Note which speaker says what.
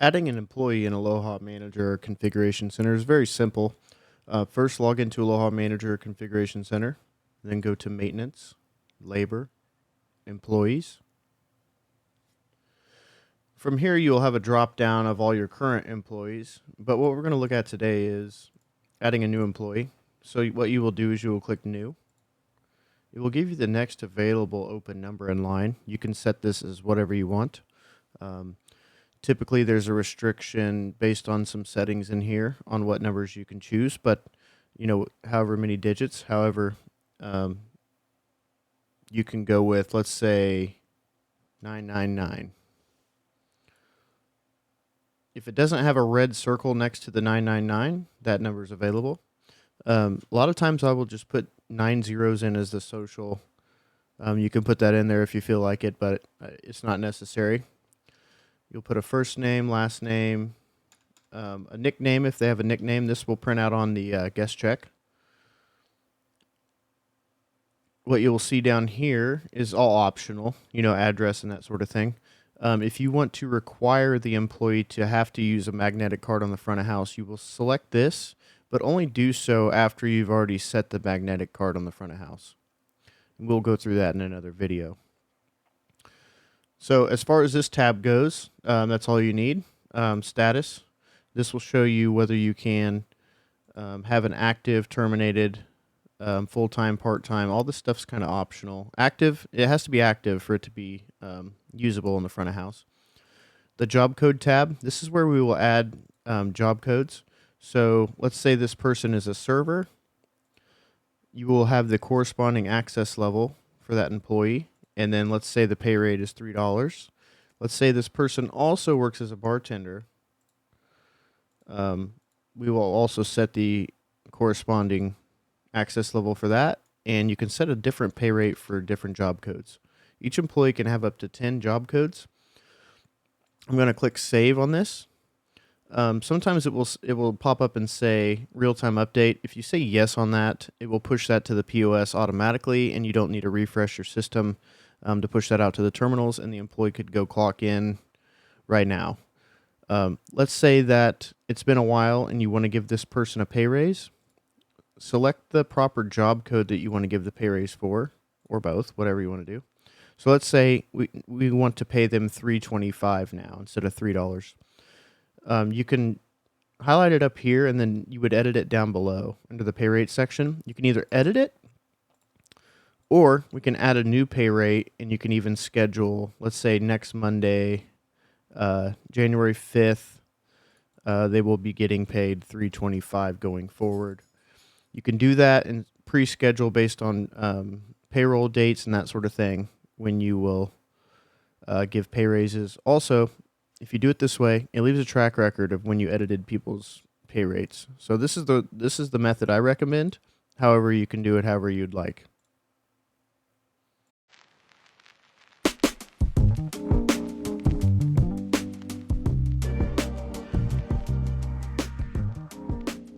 Speaker 1: Adding an employee in Aloha Manager or Configuration Center is very simple. First, log into Aloha Manager or Configuration Center, then go to Maintenance, Labor, Employees. From here, you'll have a drop down of all your current employees, but what we're going to look at today is adding a new employee. So what you will do is you will click New. It will give you the next available open number in line. You can set this as whatever you want. Typically, there's a restriction based on some settings in here on what numbers you can choose, but however many digits. However, you can go with, let's say, 999. If it doesn't have a red circle next to the 999, that number is available. A lot of times I will just put 9 zeros in as the social. You can put that in there if you feel like it, but it's not necessary. You'll put a first name, last name, a nickname if they have a nickname. This will print out on the guest check. What you'll see down here is all optional, address and that sort of thing. If you want to require the employee to have to use a magnetic card on the front of house, you will select this, but only do so after you've already set the magnetic card on the front of house. And we'll go through that in another video. So as far as this tab goes, that's all you need. Status. This will show you whether you can have an active, terminated, full-time, part-time. All this stuff's kind of optional. Active, it has to be active for it to be usable in the front of house. The job code tab, this is where we will add job codes. So let's say this person is a server. You will have the corresponding access level for that employee. And then let's say the pay rate is $3. Let's say this person also works as a bartender. We will also set the corresponding access level for that. And you can set a different pay rate for different job codes. Each employee can have up to 10 job codes. I'm going to click Save on this. Sometimes it will pop up and say real-time update. If you say yes on that, it will push that to the POS automatically, and you don't need to refresh your system to push that out to the terminals, and the employee could go clock in right now. Let's say that it's been a while and you want to give this person a pay raise. Select the proper job code that you want to give the pay raise for, or both, whatever you want to do. So let's say we want to pay them $3.25 now instead of $3. You can highlight it up here, and then you would edit it down below under the pay rate section. You can either edit it, or we can add a new pay rate, and you can even schedule, let's say next Monday, January 5th, they will be getting paid $3.25 going forward. You can do that and pre-schedule based on payroll dates and that sort of thing when you will give pay raises. Also, if you do it this way, it leaves a track record of when you edited people's pay rates. So this is the method I recommend. However, you can do it however you'd like.